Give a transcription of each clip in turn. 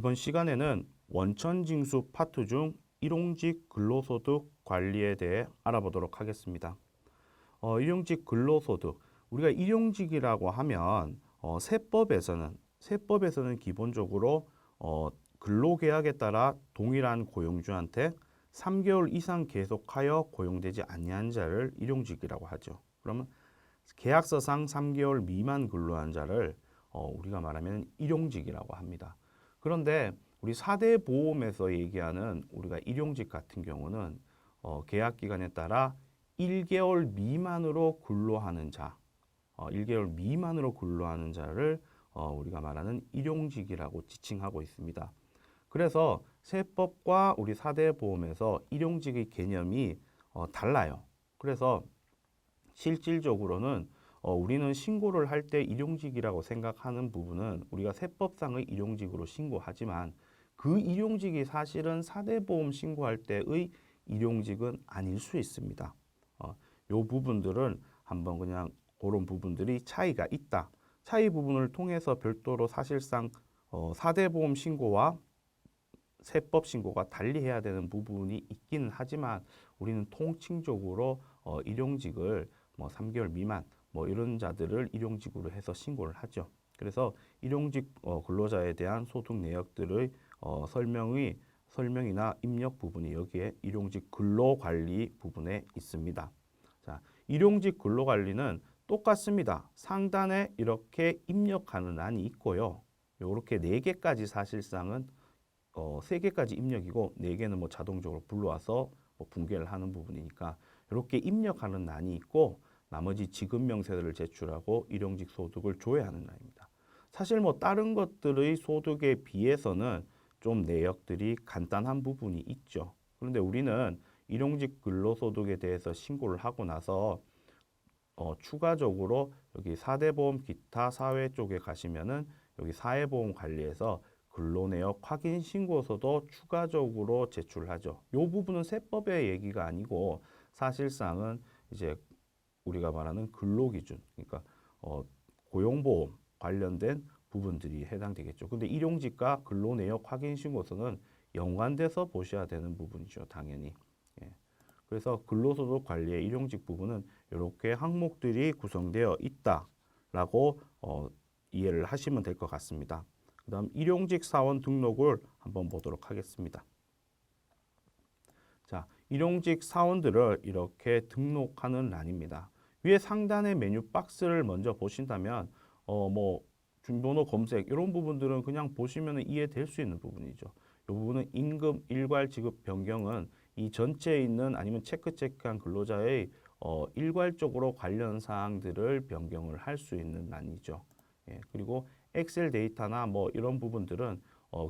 이번 시간에는 원천징수 파트 중 일용직 근로소득 관리에 대해 알아보도록 하겠습니다. 일용직 근로소득, 우리가 일용직이라고 하면 세법에서는 기본적으로 근로계약에 따라 동일한 고용주한테 3개월 이상 계속하여 고용되지 아니한 자를 일용직이라고 하죠. 그러면 계약서상 3개월 미만 근로한 자를 우리가 말하면 일용직이라고 합니다. 그런데 우리 4대 보험에서 얘기하는 우리가 일용직 같은 경우는 계약 기간에 따라 1개월 미만으로 근로하는 자, 1개월 미만으로 근로하는 자를 우리가 말하는 일용직이라고 지칭하고 있습니다. 그래서 세법과 우리 4대 보험에서 일용직의 개념이 달라요. 그래서 실질적으로는 우리는 신고를 할 때 일용직이라고 생각하는 부분은 우리가 세법상의 일용직으로 신고하지만 그 일용직이 사실은 4대 보험 신고할 때의 일용직은 아닐 수 있습니다. 요 부분들은 한번 그냥 그런 부분들이 차이가 있다. 차이 부분을 통해서 별도로 사실상 4대 보험 신고와 세법 신고가 달리 해야 되는 부분이 있기는 하지만 우리는 통칭적으로 일용직을 뭐 3개월 미만 뭐 이런 자들을 일용직으로 해서 신고를 하죠. 그래서 일용직 근로자에 대한 소득 내역들의 설명이나 입력 부분이 여기에 일용직 근로관리 부분에 있습니다. 자, 일용직 근로관리는 똑같습니다. 상단에 이렇게 입력하는 란이 있고요. 이렇게 4개까지 사실상은 3개까지 입력이고 4개는 뭐 자동적으로 불러와서 뭐 붕괴를 하는 부분이니까 이렇게 입력하는 란이 있고 나머지 지급 명세서를 제출하고 일용직 소득을 조회하는 란입니다. 사실 뭐 다른 것들의 소득에 비해서는 좀 내역들이 간단한 부분이 있죠. 그런데 우리는 일용직 근로소득에 대해서 신고를 하고 나서 추가적으로 여기 4대 보험 기타 사회 쪽에 가시면은 여기 사회보험 관리에서 근로내역 확인 신고서도 추가적으로 제출하죠. 이 부분은 세법의 얘기가 아니고 사실상은 이제 우리가 말하는 근로기준, 그러니까 고용보험 관련된 부분들이 해당되겠죠. 근데 일용직과 근로내역 확인 신고서는 연관돼서 보셔야 되는 부분이죠, 당연히. 예. 그래서 근로소득 관리의 일용직 부분은 이렇게 항목들이 구성되어 있다라고 이해를 하시면 될 것 같습니다. 그 다음 일용직 사원 등록을 한번 보도록 하겠습니다. 자, 일용직 사원들을 이렇게 등록하는 란입니다. 위에 상단의 메뉴 박스를 먼저 보신다면 뭐 준번호 검색 이런 부분들은 그냥 보시면 이해될 수 있는 부분이죠. 이 부분은 임금 일괄 지급 변경은 이 전체에 있는 아니면 체크한 근로자의 일괄적으로 관련 사항들을 변경을 할 수 있는 란이죠. 예, 그리고 엑셀 데이터나 뭐 이런 부분들은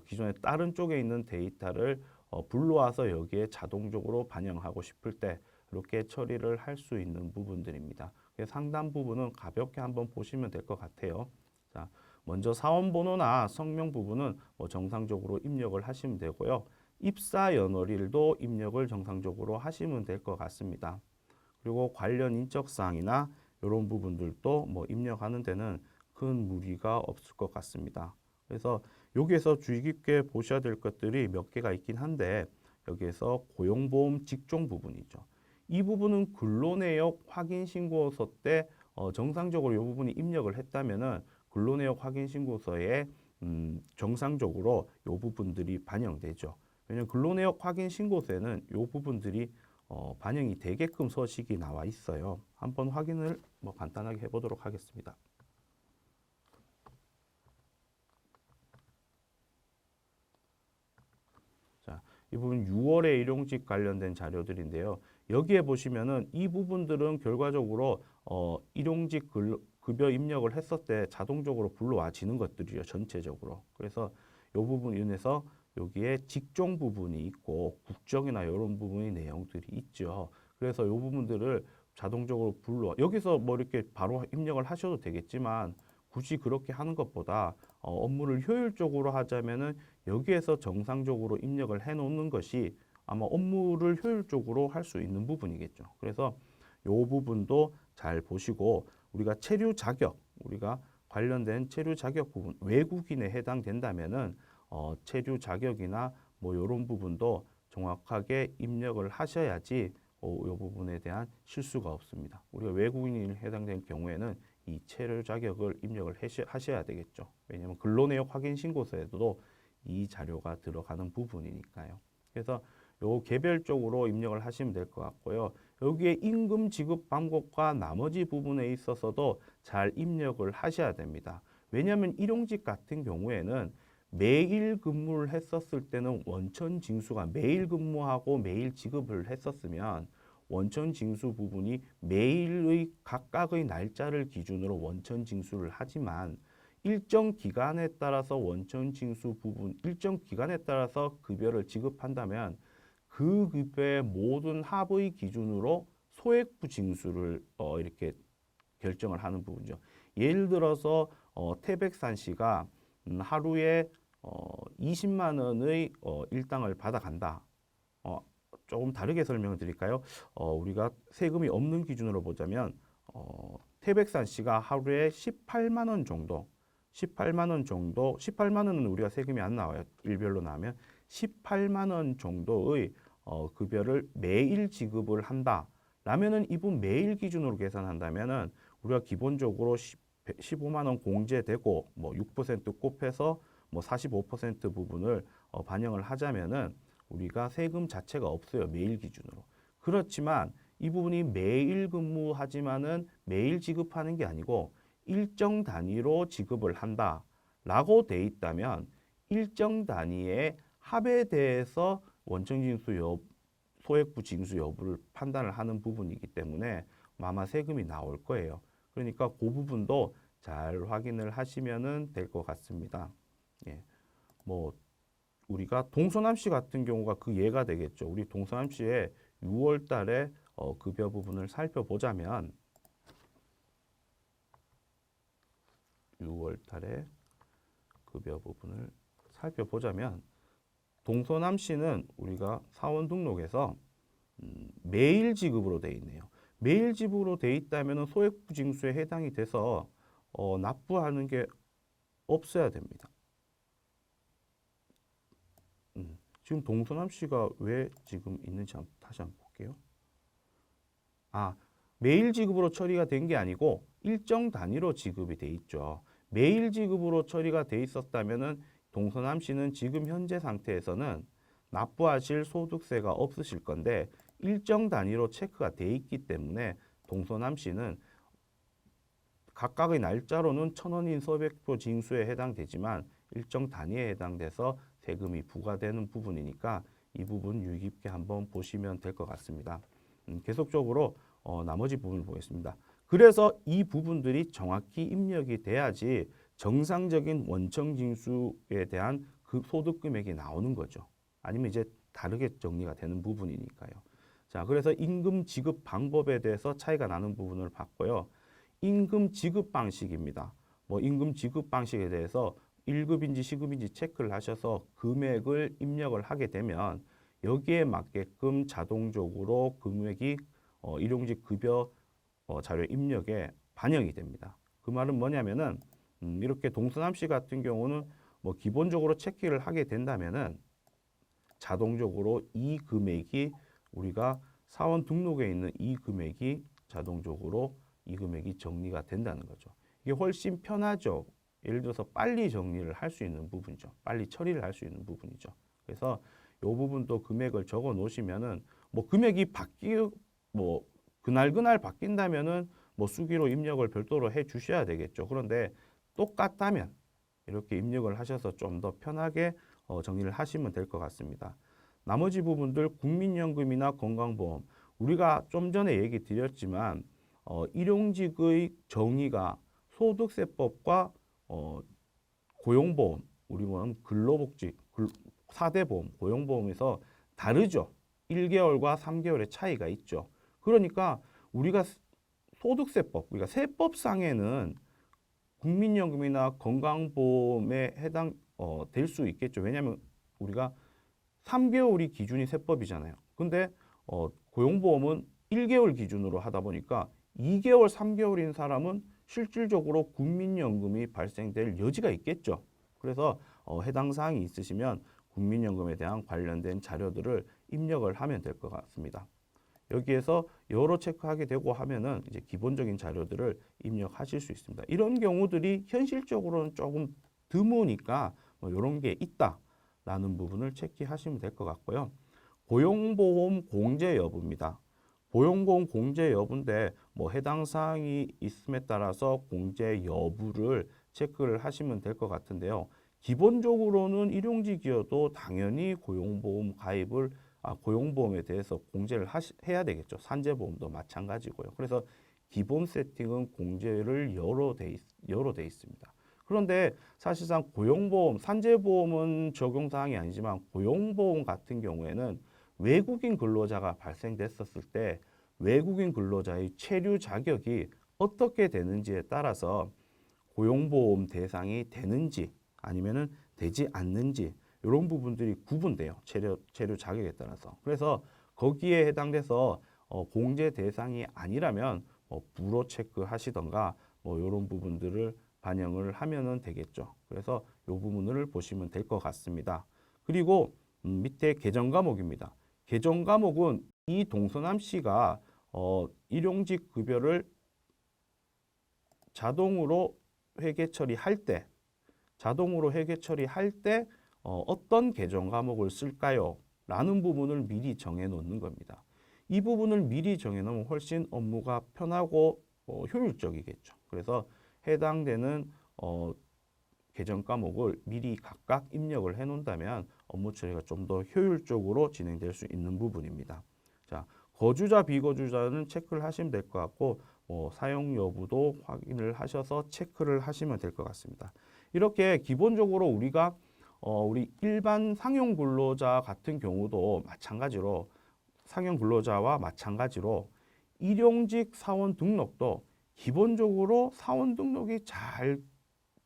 기존에 다른 쪽에 있는 데이터를 불러와서 여기에 자동적으로 반영하고 싶을 때 이렇게 처리를 할 수 있는 부분들입니다. 상단 부분은 가볍게 한번 보시면 될 것 같아요. 자, 먼저 사원번호나 성명 부분은 뭐 정상적으로 입력을 하시면 되고요. 입사 연월일도 입력을 정상적으로 하시면 될 것 같습니다. 그리고 관련 인적사항이나 이런 부분들도 뭐 입력하는 데는 큰 무리가 없을 것 같습니다. 그래서 여기에서 주의 깊게 보셔야 될 것들이 몇 개가 있긴 한데 여기에서 고용보험 직종 부분이죠. 이 부분은 근로내역 확인 신고서 때 정상적으로 이 부분이 입력을 했다면은 근로내역 확인 신고서에 정상적으로 이 부분들이 반영되죠. 왜냐하면 근로내역 확인 신고서에는 이 부분들이 반영이 되게끔 서식이 나와 있어요. 한번 확인을 뭐 간단하게 해보도록 하겠습니다. 자, 이 부분 6월에 일용직 관련된 자료들인데요. 여기에 보시면은 이 부분들은 결과적으로 일용직 급여 입력을 했을 때 자동적으로 불러와지는 것들이죠. 전체적으로. 그래서 이 부분 인해서 여기에 직종 부분이 있고 국적이나 이런 부분이 내용들이 있죠. 그래서 이 부분들을 자동적으로 여기서 뭐 이렇게 바로 입력을 하셔도 되겠지만 굳이 그렇게 하는 것보다 업무를 효율적으로 하자면은 여기에서 정상적으로 입력을 해 놓는 것이 아마 업무를 효율적으로 할 수 있는 부분이겠죠. 그래서 이 부분도 잘 보시고 우리가 체류 자격, 우리가 관련된 체류 자격 부분, 외국인에 해당된다면은 체류 자격이나 뭐 이런 부분도 정확하게 입력을 하셔야지 이 부분에 대한 실수가 없습니다. 우리가 외국인이 해당된 경우에는 이 체류 자격을 입력을 하셔야 되겠죠. 왜냐하면 근로내역 확인 신고서에도 이 자료가 들어가는 부분이니까요. 그래서 요 개별적으로 입력을 하시면 될 것 같고요. 여기에 임금 지급 방법과 나머지 부분에 있어서도 잘 입력을 하셔야 됩니다. 왜냐하면 일용직 같은 경우에는 매일 근무를 했었을 때는 원천 징수가 매일 근무하고 매일 지급을 했었으면 원천 징수 부분이 매일의 각각의 날짜를 기준으로 원천 징수를 하지만 일정 기간에 따라서 원천 징수 부분, 일정 기간에 따라서 급여를 지급한다면 그 급여의 모든 합의 기준으로 소액부 징수를 이렇게 결정을 하는 부분이죠. 예를 들어서 태백산 씨가 하루에 20만 원의 일당을 받아간다. 조금 다르게 설명을 드릴까요? 우리가 세금이 없는 기준으로 보자면 태백산 씨가 하루에 18만 원 정도, 18만 원은 우리가 세금이 안 나와요. 일별로 나오면 18만 원 정도의 급여를 매일 지급을 한다. 라면은 이분 매일 기준으로 계산한다면은 우리가 기본적으로 15만 원 공제되고 뭐 6% 곱해서 뭐 45% 부분을 반영을 하자면은 우리가 세금 자체가 없어요. 매일 기준으로. 그렇지만 이 부분이 매일 근무하지만은 매일 지급하는 게 아니고 일정 단위로 지급을 한다라고 돼 있다면 일정 단위의 합에 대해서 원천징수 소액부 징수 여부를 판단을 하는 부분이기 때문에 아마 세금이 나올 거예요. 그러니까 그 부분도 잘 확인을 하시면은 될 것 같습니다. 예. 뭐 우리가 동서남 씨 같은 경우가 그 예가 되겠죠. 우리 동서남 씨의 6월 달에 급여 부분을 살펴보자면 6월 달에 급여 부분을 살펴보자면 동서남 씨는 우리가 사원 등록에서 매일 지급으로 되어 있네요. 매일 지급으로 되어 있다면 소액부 징수에 해당이 돼서 납부하는 게 없어야 됩니다. 지금 동서남 씨가 왜 지금 있는지 다시 한번 볼게요. 매일 지급으로 처리가 된 게 아니고 일정 단위로 지급이 돼 있죠. 매일 지급으로 처리가 돼 있었다면은 동서남 씨는 지금 현재 상태에서는 납부하실 소득세가 없으실 건데 일정 단위로 체크가 돼 있기 때문에 동서남 씨는 각각의 날짜로는 1,000원인 소액부 징수에 해당되지만 일정 단위에 해당돼서 세금이 부과되는 부분이니까 이 부분 유의 깊게 한번 보시면 될 것 같습니다. 계속적으로 나머지 부분을 보겠습니다. 그래서 이 부분들이 정확히 입력이 돼야지 정상적인 원천징수에 대한 그 소득 금액이 나오는 거죠. 아니면 이제 다르게 정리가 되는 부분이니까요. 자, 그래서 임금 지급 방법에 대해서 차이가 나는 부분을 봤고요. 임금 지급 방식입니다. 뭐 임금 지급 방식에 대해서 1급인지 시급인지 체크를 하셔서 금액을 입력을 하게 되면 여기에 맞게끔 자동적으로 금액이 일용직 급여 자료 입력에 반영이 됩니다. 그 말은 뭐냐면은 이렇게 동서남 씨 같은 경우는 뭐 기본적으로 체크를 하게 된다면은 자동적으로 이 금액이 우리가 사원 등록에 있는 이 금액이 자동적으로 이 금액이 정리가 된다는 거죠. 이게 훨씬 편하죠. 예를 들어서 빨리 정리를 할 수 있는 부분이죠. 빨리 처리를 할 수 있는 부분이죠. 그래서 이 부분도 금액을 적어 놓으시면은 뭐 금액이 뭐 그날 바뀐다면은 뭐 수기로 입력을 별도로 해 주셔야 되겠죠. 그런데 똑같다면 이렇게 입력을 하셔서 좀 더 편하게 정리를 하시면 될 것 같습니다. 나머지 부분들 국민연금이나 건강보험 우리가 좀 전에 얘기 드렸지만 일용직의 정의가 소득세법과 고용보험 우리 보면 근로복지 4대 보험 고용보험에서 다르죠. 1개월과 3개월의 차이가 있죠. 그러니까 우리가 소득세법 우리가 세법상에는 국민연금이나 건강보험에 해당 될 수 있겠죠. 왜냐하면 우리가 3개월이 기준이 세법이잖아요. 근데 고용보험은 1개월 기준으로 하다 보니까 2개월, 3개월인 사람은 실질적으로 국민연금이 발생될 여지가 있겠죠. 그래서 해당 사항이 있으시면 국민연금에 대한 관련된 자료들을 입력을 하면 될 것 같습니다. 여기에서 여러 체크하게 되고 하면은 이제 기본적인 자료들을 입력하실 수 있습니다. 이런 경우들이 현실적으로는 조금 드무니까 뭐 이런 게 있다라는 부분을 체크하시면 될 것 같고요. 고용보험 공제 여부입니다. 고용보험 공제 여부인데 뭐 해당 사항이 있음에 따라서 공제 여부를 체크를 하시면 될 것 같은데요. 기본적으로는 일용직이어도 당연히 고용보험 가입을 고용보험에 대해서 공제를 해야 되겠죠. 산재보험도 마찬가지고요. 그래서 기본 세팅은 공제를 여러 돼 있습니다. 그런데 사실상 고용보험, 산재보험은 적용사항이 아니지만 고용보험 같은 경우에는 외국인 근로자가 발생됐었을 때 외국인 근로자의 체류 자격이 어떻게 되는지에 따라서 고용보험 대상이 되는지 아니면은 되지 않는지 이런 부분들이 구분돼요. 체류 자격에 따라서. 그래서 거기에 해당돼서 공제 대상이 아니라면 불허 체크하시던가 뭐 이런 부분들을 반영을 하면은 되겠죠. 그래서 이 부분을 보시면 될 것 같습니다. 그리고 밑에 개정 과목입니다. 개정 과목은 이 동서남 씨가 일용직 급여를 자동으로 회계 처리할 때 어떤 개정 과목을 쓸까요? 라는 부분을 미리 정해 놓는 겁니다. 이 부분을 미리 정해 놓으면 훨씬 업무가 편하고 효율적이겠죠. 그래서 해당되는 개정 과목을 미리 각각 입력을 해 놓는다면 업무 처리가 좀 더 효율적으로 진행될 수 있는 부분입니다. 자, 거주자, 비거주자는 체크를 하시면 될 것 같고 사용 여부도 확인을 하셔서 체크를 하시면 될 것 같습니다. 이렇게 기본적으로 우리가 우리 일반 상용 근로자 같은 경우도 마찬가지로 상용 근로자와 마찬가지로 일용직 사원 등록도 기본적으로 사원 등록이 잘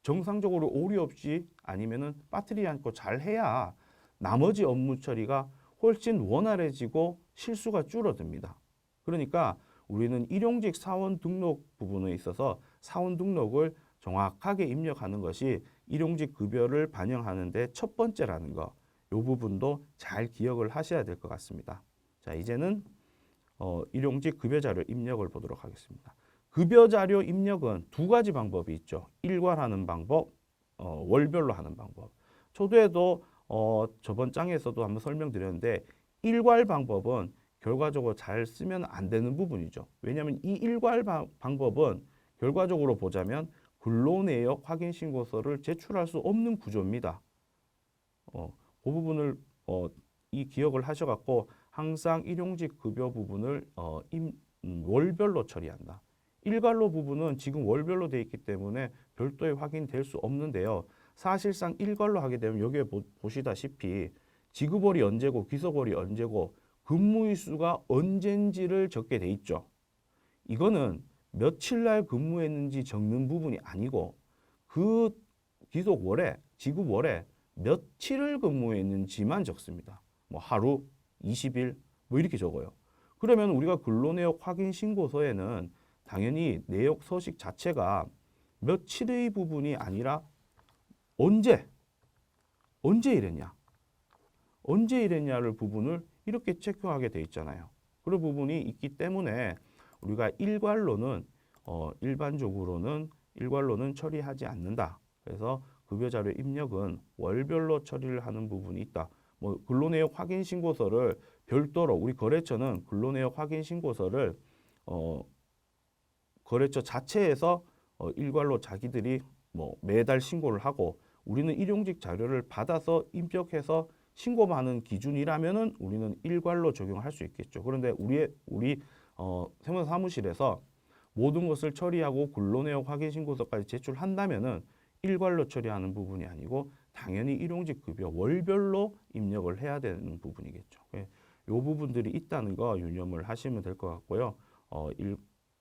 정상적으로 오류 없이 아니면은 빠뜨리지 않고 잘 해야 나머지 업무 처리가 훨씬 원활해지고 실수가 줄어듭니다. 그러니까 우리는 일용직 사원 등록 부분에 있어서 사원 등록을 정확하게 입력하는 것이 일용직 급여를 반영하는 데 첫 번째라는 거, 이 부분도 잘 기억을 하셔야 될 것 같습니다. 자, 이제는 일용직 급여 자료 입력을 보도록 하겠습니다. 급여 자료 입력은 두 가지 방법이 있죠. 일괄하는 방법, 월별로 하는 방법. 초도에도 저번 장에서도 한번 설명드렸는데 일괄 방법은 결과적으로 잘 쓰면 안 되는 부분이죠. 왜냐하면 이 일괄 방법은 결과적으로 보자면 근로내역 확인 신고서를 제출할 수 없는 구조입니다. 그 부분을 이 기억을 하셔갖고 항상 일용직 급여 부분을 월별로 처리한다. 일괄로 부분은 지금 월별로 되어 있기 때문에 별도의 확인될 수 없는데요. 사실상 일괄로 하게 되면 여기에 보시다시피 지급월이 언제고 귀속월이 언제고 근무일수가 언젠지를 적게 돼 있죠. 이거는 며칠 날 근무했는지 적는 부분이 아니고 그 귀속월에 지급월에 며칠을 근무했는지만 적습니다. 뭐 하루, 20일 뭐 이렇게 적어요. 그러면 우리가 근로내역 확인 신고서에는 당연히 내역 서식 자체가 며칠의 부분이 아니라 언제 일했냐를 부분을 이렇게 체크하게 돼 있잖아요. 그런 부분이 있기 때문에 우리가 일괄로는 처리하지 않는다. 그래서 급여 자료 입력은 월별로 처리를 하는 부분이 있다. 뭐 근로내역 확인 신고서를 별도로 우리 거래처는 근로내역 확인 신고서를 거래처 자체에서 일괄로 자기들이 뭐 매달 신고를 하고 우리는 일용직 자료를 받아서 입력해서 신고하는 기준이라면은 우리는 일괄로 적용할 수 있겠죠. 그런데 우리 세무사 사무실에서 모든 것을 처리하고 근로내역 확인 신고서까지 제출한다면은 일괄로 처리하는 부분이 아니고 당연히 일용직 급여 월별로 입력을 해야 되는 부분이겠죠. 이 부분들이 있다는 거 유념을 하시면 될 것 같고요.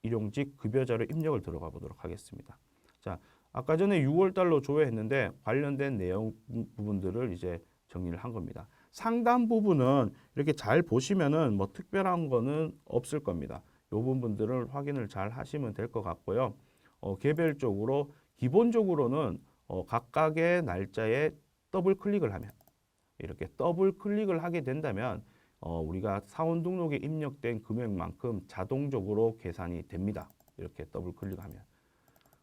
일용직 급여 자료 입력을 들어가 보도록 하겠습니다. 자, 아까 전에 6월 달로 조회했는데 관련된 내용 부분들을 이제 정리를 한 겁니다. 상단 부분은 이렇게 잘 보시면은 뭐 특별한 거는 없을 겁니다. 이 부분들을 확인을 잘 하시면 될 것 같고요. 개별적으로 기본적으로는 각각의 날짜에 더블 클릭을 하면 이렇게 더블 클릭을 하게 된다면 우리가 사원 등록에 입력된 금액만큼 자동적으로 계산이 됩니다. 이렇게 더블 클릭하면.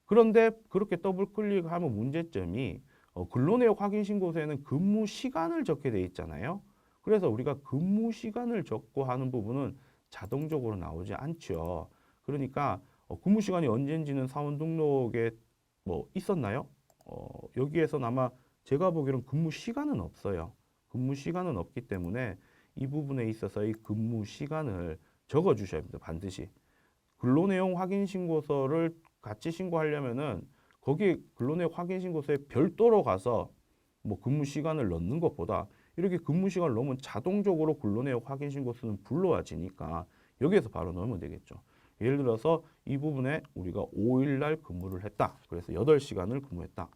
그런데 그렇게 더블 클릭하면 문제점이 근로내역 확인 신고서에는 근무 시간을 적게 돼 있잖아요. 그래서 우리가 근무 시간을 적고 하는 부분은 자동적으로 나오지 않죠. 그러니까 근무 시간이 언제인지는 사원 등록에 뭐 있었나요? 여기에서는 아마 제가 보기로는 근무 시간은 없어요. 근무 시간은 없기 때문에 이 부분에 있어서의 근무 시간을 적어 주셔야 합니다. 반드시. 근로내용 확인 신고서를 같이 신고하려면은 거기 근로내역 확인 신고서에 별도로 가서 뭐 근무 시간을 넣는 것보다 이렇게 근무 시간을 넣으면 자동적으로 근로내역 확인 신고서는 불러와지니까 여기에서 바로 넣으면 되겠죠. 예를 들어서 이 부분에 우리가 5일 날 근무를 했다. 그래서 8시간을 근무했다.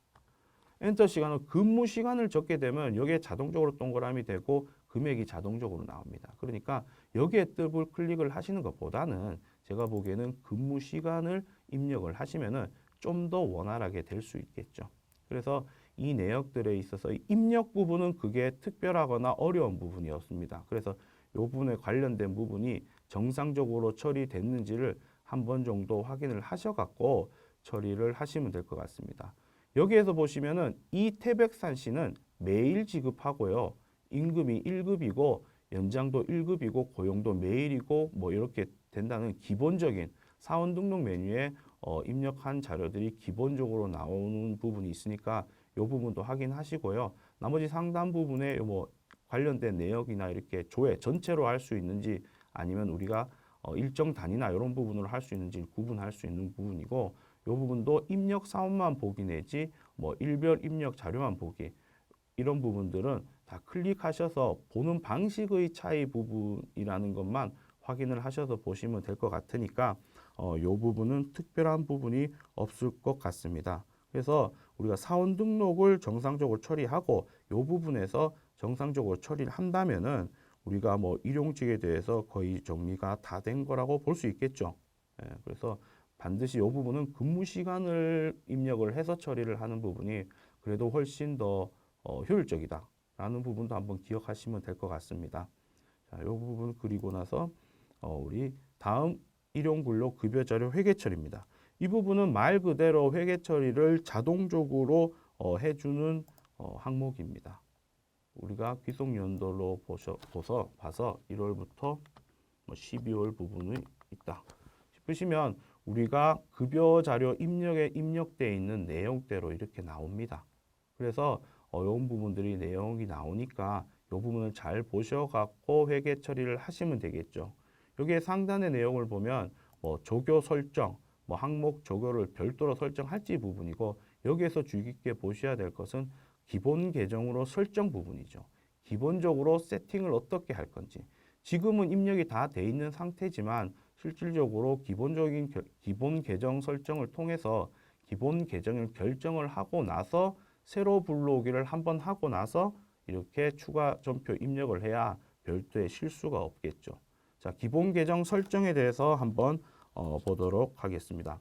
엔터 시간은 근무 시간을 적게 되면 여기에 자동적으로 동그라미 되고 금액이 자동적으로 나옵니다. 그러니까 여기에 더블 클릭을 하시는 것보다는 제가 보기에는 근무 시간을 입력을 하시면은 좀 더 원활하게 될 수 있겠죠. 그래서 이 내역들에 있어서 입력 부분은 그게 특별하거나 어려운 부분이었습니다. 그래서 이 부분에 관련된 부분이 정상적으로 처리됐는지를 한 번 정도 확인을 하셔갖고 처리를 하시면 될 것 같습니다. 여기에서 보시면은 이 태백산 씨는 매일 지급하고요. 임금이 1급이고 연장도 1급이고 고용도 매일이고 뭐 이렇게 된다는 기본적인 사원 등록 메뉴에 입력한 자료들이 기본적으로 나오는 부분이 있으니까 이 부분도 확인하시고요. 나머지 상단 부분에 뭐 관련된 내역이나 이렇게 조회 전체로 할 수 있는지 아니면 우리가 일정 단위나 이런 부분으로 할 수 있는지 구분할 수 있는 부분이고 이 부분도 입력 사원만 보기 내지 뭐 일별 입력 자료만 보기 이런 부분들은 다 클릭하셔서 보는 방식의 차이 부분이라는 것만 확인을 하셔서 보시면 될 것 같으니까 이 부분은 특별한 부분이 없을 것 같습니다. 그래서 우리가 사원 등록을 정상적으로 처리하고 이 부분에서 정상적으로 처리를 한다면은 우리가 뭐 일용직에 대해서 거의 정리가 다 된 거라고 볼 수 있겠죠. 그래서 반드시 이 부분은 근무 시간을 입력을 해서 처리를 하는 부분이 그래도 훨씬 더 효율적이다라는 부분도 한번 기억하시면 될 것 같습니다. 자, 이 부분 그리고 나서 우리 다음 일용근로 급여자료 회계처리입니다. 이 부분은 말 그대로 회계 처리를 자동적으로 해주는 항목입니다. 우리가 귀속연도로 봐서 1월부터 12월 부분이 있다 싶으시면 우리가 급여 자료 입력에 입력되어 있는 내용대로 이렇게 나옵니다. 그래서 이런 부분들이 내용이 나오니까 이 부분을 잘 보셔갖고 회계 처리를 하시면 되겠죠. 여기에 상단의 내용을 보면 뭐 조교 설정, 뭐 항목 조교를 별도로 설정할지 부분이고 여기에서 주의 깊게 보셔야 될 것은 기본 계정으로 설정 부분이죠. 기본적으로 세팅을 어떻게 할 건지. 지금은 입력이 다 돼 있는 상태지만 실질적으로 기본 계정 설정을 통해서 기본 계정을 결정을 하고 나서 새로 불러오기를 한번 하고 나서 이렇게 추가 전표 입력을 해야 별도의 실수가 없겠죠. 자, 기본 계정 설정에 대해서 한번 보도록 하겠습니다.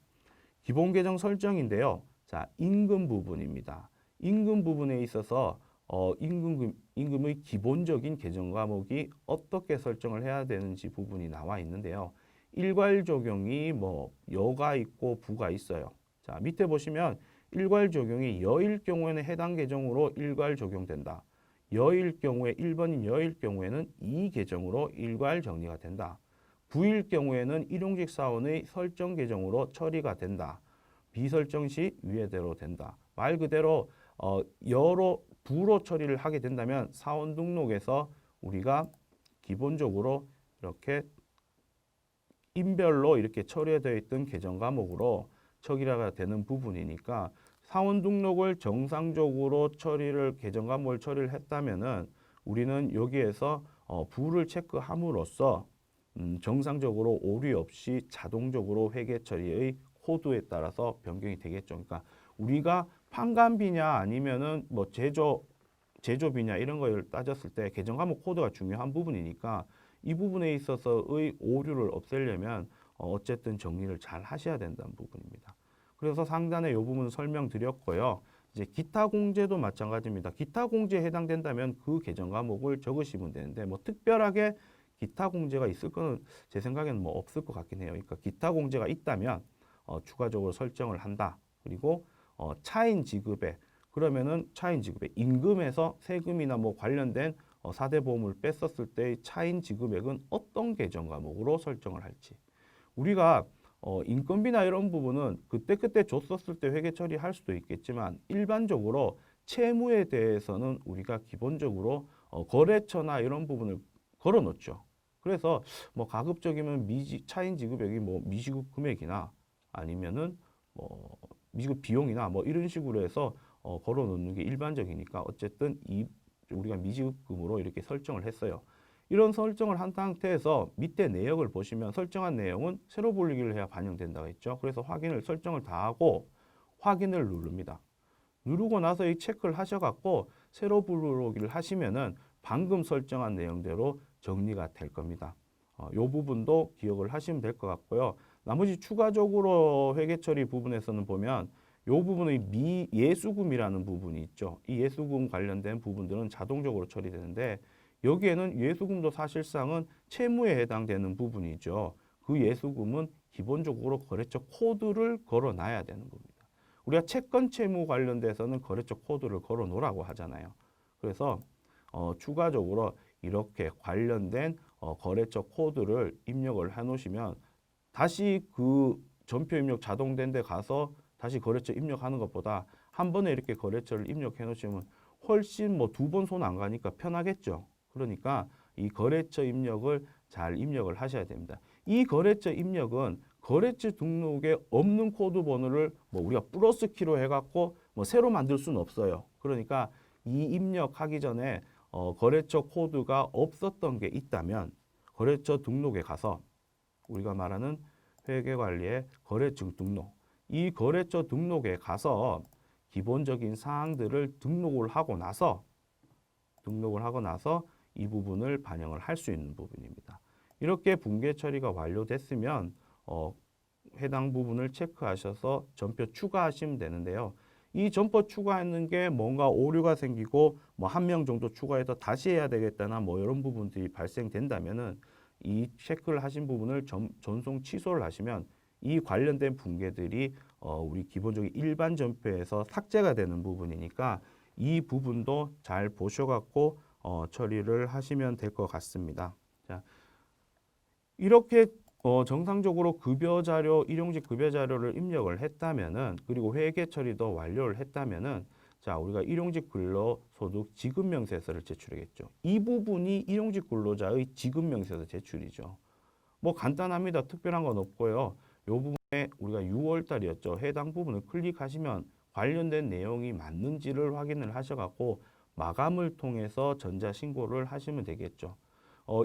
기본 계정 설정인데요. 자, 임금 부분입니다. 임금 부분에 있어서 임금의 기본적인 계정 과목이 어떻게 설정을 해야 되는지 부분이 나와 있는데요. 일괄 적용이 뭐 여가 있고 부가 있어요. 자, 밑에 보시면 일괄 적용이 여일 경우에는 해당 계정으로 일괄 적용된다. 여일 경우에 1번인 여일 경우에는 이 계정으로 일괄 정리가 된다. 부일 경우에는 일용직 사원의 설정 계정으로 처리가 된다. 비설정 시 위에대로 된다. 말 그대로 여로 부로 처리를 하게 된다면 사원 등록에서 우리가 기본적으로 이렇게 인별로 이렇게 처리되어 있던 계정 과목으로 처리가 되는 부분이니까 사원 등록을 정상적으로 계정 과목을 처리를 했다면은 우리는 여기에서 부를 체크함으로써 정상적으로 오류 없이 자동적으로 회계 처리의 코드에 따라서 변경이 되겠죠. 그러니까 우리가 판관비냐 아니면은 뭐 제조비냐 이런 걸 따졌을 때 계정 과목 코드가 중요한 부분이니까 이 부분에 있어서의 오류를 없애려면 어쨌든 정리를 잘 하셔야 된다는 부분입니다. 그래서 상단에 이 부분 설명드렸고요. 이제 기타 공제도 마찬가지입니다. 기타 공제에 해당된다면 그 계정 과목을 적으시면 되는데 뭐 특별하게 기타 공제가 있을 거는 제 생각에는 뭐 없을 것 같긴 해요. 그러니까 기타 공제가 있다면 추가적으로 설정을 한다. 그리고 차인 지급에 그러면은 차인 지급에 임금에서 세금이나 뭐 관련된 4대 보험을 뺐었을 때의 차인 지급액은 어떤 계정 과목으로 설정을 할지. 우리가 인건비나 이런 부분은 그때그때 줬었을 때 회계 처리할 수도 있겠지만 일반적으로 채무에 대해서는 우리가 기본적으로 거래처나 이런 부분을 걸어 놓죠. 그래서 뭐 가급적이면 차인 지급액이 뭐 미지급 금액이나 아니면은 뭐 미지급 비용이나 뭐 이런 식으로 해서 걸어 놓는 게 일반적이니까 어쨌든 우리가 미지급금으로 이렇게 설정을 했어요. 이런 설정을 한 상태에서 밑에 내역을 보시면 설정한 내용은 세로 불리기를 해야 반영된다고 했죠. 그래서 설정을 다 하고 확인을 누릅니다. 누르고 나서 이 체크를 하셔갖고 세로 불러오기를 하시면은 방금 설정한 내용대로 정리가 될 겁니다. 이 부분도 기억을 하시면 될 것 같고요. 나머지 추가적으로 회계 처리 부분에서는 보면 이 부분의 미예수금이라는 부분이 있죠. 이 예수금 관련된 부분들은 자동적으로 처리되는데 여기에는 예수금도 사실상은 채무에 해당되는 부분이죠. 그 예수금은 기본적으로 거래처 코드를 걸어놔야 되는 겁니다. 우리가 채권 채무 관련돼서는 거래처 코드를 걸어 놓으라고 하잖아요. 그래서 추가적으로 이렇게 관련된 거래처 코드를 입력을 해 놓으시면 다시 그 전표 입력 자동된 데 가서 다시 거래처 입력하는 것보다 한 번에 이렇게 거래처를 입력해 놓으시면 훨씬 뭐 2번 손 안 가니까 편하겠죠. 그러니까 이 거래처 입력을 잘 입력을 하셔야 됩니다. 이 거래처 입력은 거래처 등록에 없는 코드 번호를 뭐 우리가 플러스 키로 해갖고 뭐 새로 만들 수는 없어요. 그러니까 이 입력하기 전에 거래처 코드가 없었던 게 있다면 거래처 등록에 가서 우리가 말하는 회계관리의 거래처 등록, 이 거래처 등록에 가서 기본적인 사항들을 등록을 하고 나서 이 부분을 반영을 할 수 있는 부분입니다. 이렇게 분계 처리가 완료됐으면 해당 부분을 체크하셔서 전표 추가하시면 되는데요. 이 전표 추가하는 게 뭔가 오류가 생기고 뭐 한 명 정도 추가해서 다시 해야 되겠다나 뭐 이런 부분들이 발생된다면은 이 체크를 하신 부분을 전송 취소를 하시면 이 관련된 분계들이 우리 기본적인 일반 전표에서 삭제가 되는 부분이니까 이 부분도 잘 보셔갖고 처리를 하시면 될 것 같습니다. 자, 이렇게 정상적으로 급여 자료, 일용직 급여 자료를 입력을 했다면은 그리고 회계 처리도 완료를 했다면은 자, 우리가 일용직 근로소득 지급명세서를 제출하겠죠. 이 부분이 일용직 근로자의 지급명세서 제출이죠. 뭐 간단합니다. 특별한 건 없고요. 이 부분에 우리가 6월 달이었죠. 해당 부분을 클릭하시면 관련된 내용이 맞는지를 확인을 하셔갖고 마감을 통해서 전자신고를 하시면 되겠죠.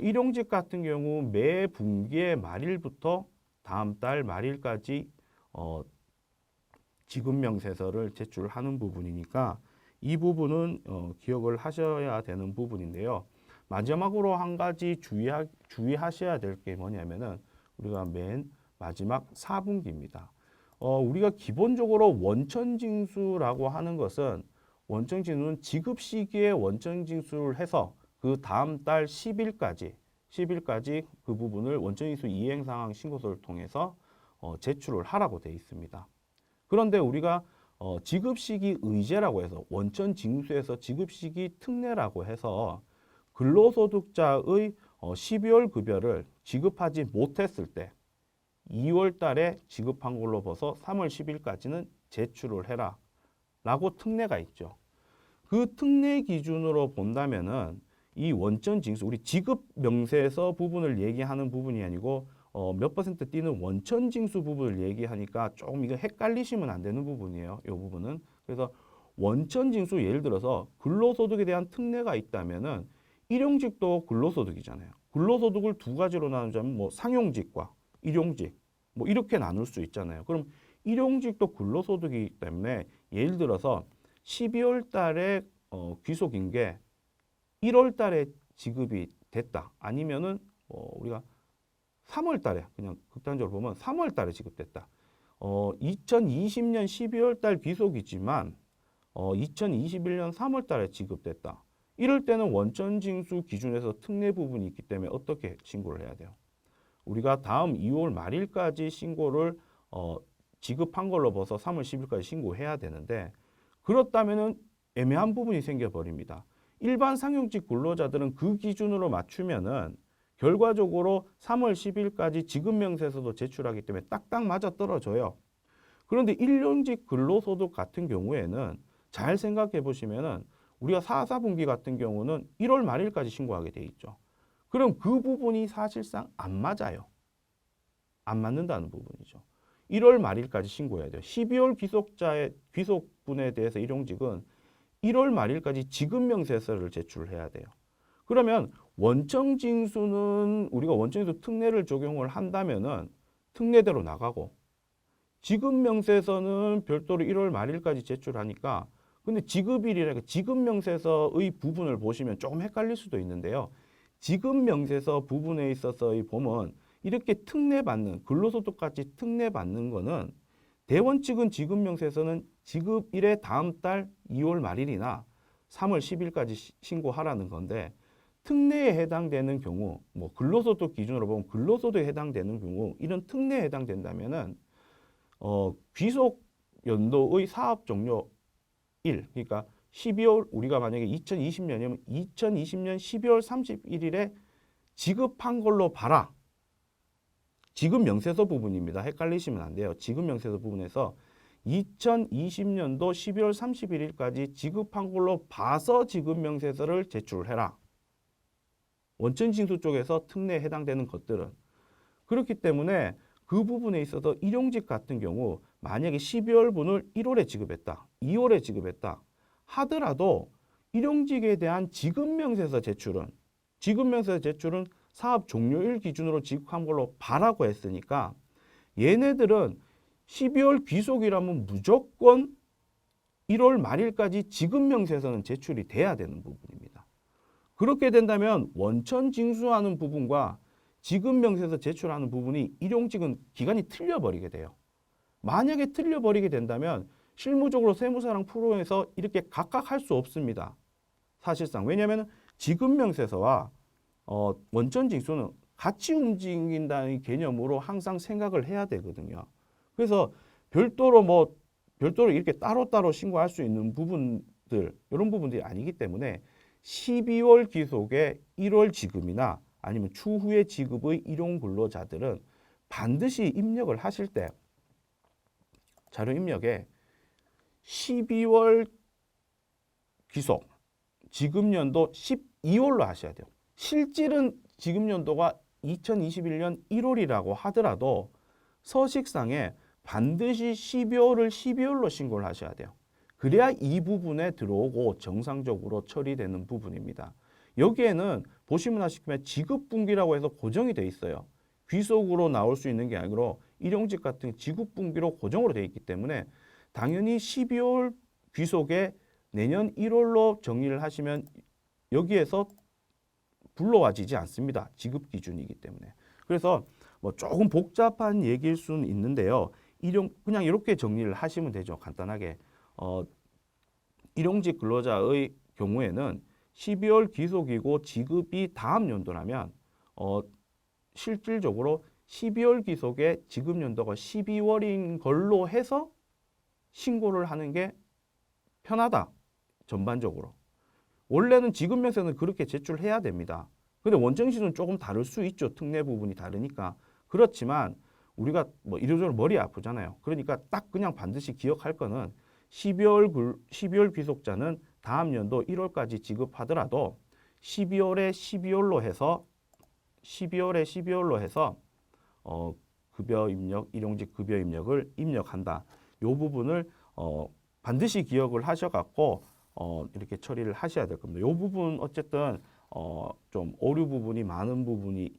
일용직 같은 경우 매 분기의 말일부터 다음 달 말일까지 지급명세서를 제출하는 부분이니까 이 부분은 기억을 하셔야 되는 부분인데요. 마지막으로 한 가지 주의하셔야 될 게 뭐냐면은 우리가 맨 마지막 4분기입니다. 우리가 기본적으로 원천징수라고 하는 것은 원천징수는 지급 시기에 원천징수를 해서 그 다음 달 10일까지 그 부분을 원천징수 이행상황 신고서를 통해서 제출을 하라고 되어 있습니다. 그런데 우리가 지급시기 의제라고 해서 원천징수에서 지급시기 특례라고 해서 근로소득자의 12월 급여를 지급하지 못했을 때 2월 달에 지급한 걸로 봐서 3월 10일까지는 제출을 해라 라고 특례가 있죠. 그 특례 기준으로 본다면은 이 원천징수, 우리 지급명세서 부분을 얘기하는 부분이 아니고 몇 퍼센트 뛰는 원천징수 부분을 얘기하니까 조금 이거 헷갈리시면 안 되는 부분이에요. 이 부분은. 그래서 원천징수 예를 들어서 근로소득에 대한 특례가 있다면은 일용직도 근로소득이잖아요. 근로소득을 두 가지로 나누자면 뭐 상용직과 일용직 뭐 이렇게 나눌 수 있잖아요. 그럼 일용직도 근로소득이기 때문에 예를 들어서 12월 달에 귀속인 게 1월 달에 지급이 됐다. 아니면은 우리가 3월 달에 그냥 극단적으로 보면 3월 달에 지급됐다. 2020년 12월 달 귀속이지만 2021년 3월 달에 지급됐다. 이럴 때는 원천징수 기준에서 특례 부분이 있기 때문에 어떻게 신고를 해야 돼요? 우리가 다음 2월 말일까지 신고를 지급한 걸로 봐서 3월 10일까지 신고해야 되는데 그렇다면은 애매한 부분이 생겨버립니다. 일반 상용직 근로자들은 그 기준으로 맞추면은 결과적으로 3월 10일까지 지급명세서도 제출하기 때문에 딱딱 맞아 떨어져요. 그런데 일용직 근로소득 같은 경우에는 잘 생각해 보시면은 우리가 4분기 같은 경우는 1월 말일까지 신고하게 돼 있죠. 그럼 그 부분이 사실상 안 맞아요. 안 맞는다는 부분이죠. 1월 말일까지 신고해야 돼요. 12월 귀속분에 대해서 일용직은 1월 말일까지 지급명세서를 제출해야 돼요. 그러면 원청징수는 우리가 원청징수 특례를 적용을 한다면은 특례대로 나가고 지급명세서는 별도로 1월 말일까지 제출하니까 근데 지급일이라니까 지급명세서의 부분을 보시면 조금 헷갈릴 수도 있는데요. 지급명세서 부분에 있어서의 보면 이렇게 특례받는 근로소득같이 특례받는 거는 대원칙은 지급명세서는 지급일의 다음 달 2월 말일이나 3월 10일까지 신고하라는 건데 특례에 해당되는 경우 뭐 근로소득 기준으로 보면 근로소득에 해당되는 경우 이런 특례에 해당된다면은 귀속 연도의 사업 종료일 그러니까 12월 우리가 만약에 2020년이면 2020년 12월 31일에 지급한 걸로 봐라. 지급명세서 부분입니다. 헷갈리시면 안 돼요. 지급명세서 부분에서 2020년도 12월 31일까지 지급한 걸로 봐서 지급명세서를 제출해라. 원천징수 쪽에서 특례에 해당되는 것들은 그렇기 때문에 그 부분에 있어서 일용직 같은 경우 만약에 12월분을 1월에 지급했다, 2월에 지급했다 하더라도 일용직에 대한 지급명세서 제출은 사업 종료일 기준으로 지급한 걸로 봐라고 했으니까 얘네들은 12월 귀속이라면 무조건 1월 말일까지 지급명세서는 제출이 돼야 되는 부분입니다. 그렇게 된다면 원천징수하는 부분과 지급명세서 제출하는 부분이 일용직은 기간이 틀려버리게 돼요. 만약에 틀려버리게 된다면 실무적으로 세무사랑 프로에서 이렇게 각각 할 수 없습니다. 사실상 왜냐하면 지급명세서와 원천징수는 같이 움직인다는 개념으로 항상 생각을 해야 되거든요. 그래서 별도로 이렇게 따로따로 신고할 수 있는 부분들 이런 부분들이 아니기 때문에 12월 귀속의 1월 지급이나 아니면 추후에 지급의 일용 근로자들은 반드시 입력을 하실 때 자료 입력에 12월 귀속 지급연도 12월로 하셔야 돼요. 실질은 지급연도가 2021년 1월이라고 하더라도 서식상에 반드시 12월을 12월로 신고를 하셔야 돼요. 그래야 이 부분에 들어오고 정상적으로 처리되는 부분입니다. 여기에는 보시면 아시겠지만 지급분기라고 해서 고정이 돼 있어요. 귀속으로 나올 수 있는 게 아니고 일용직 같은 지급분기로 고정으로 돼 있기 때문에 당연히 12월 귀속에 내년 1월로 정리를 하시면 여기에서 불러와지지 않습니다. 지급 기준이기 때문에. 그래서 뭐 조금 복잡한 얘기일 수는 있는데요. 그냥 이렇게 정리를 하시면 되죠. 간단하게. 일용직 근로자의 경우에는 12월 귀속이고 지급이 다음 연도라면 실질적으로 12월 귀속에 지급 연도가 12월인 걸로 해서 신고를 하는 게 편하다. 전반적으로. 원래는 지급명세는 그렇게 제출해야 됩니다. 근데 원청징수는 조금 다를 수 있죠. 특례 부분이 다르니까. 그렇지만 우리가 뭐 이러저러 머리 아프잖아요. 그러니까 딱 그냥 반드시 기억할 거는 12월 귀속자는 다음 연도 1월까지 지급하더라도 12월에 12월로 해서 급여 입력, 일용직 급여 입력을 입력한다. 이 부분을 반드시 기억을 하셔갖고 이렇게 처리를 하셔야 될 겁니다. 이 부분 어쨌든 좀 오류 부분이 많은 부분이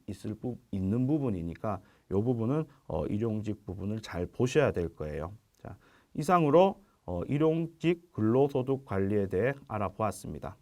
있는 부분이니까 이 부분은 일용직 부분을 잘 보셔야 될 거예요. 자, 이상으로 일용직 근로소득 관리에 대해 알아보았습니다.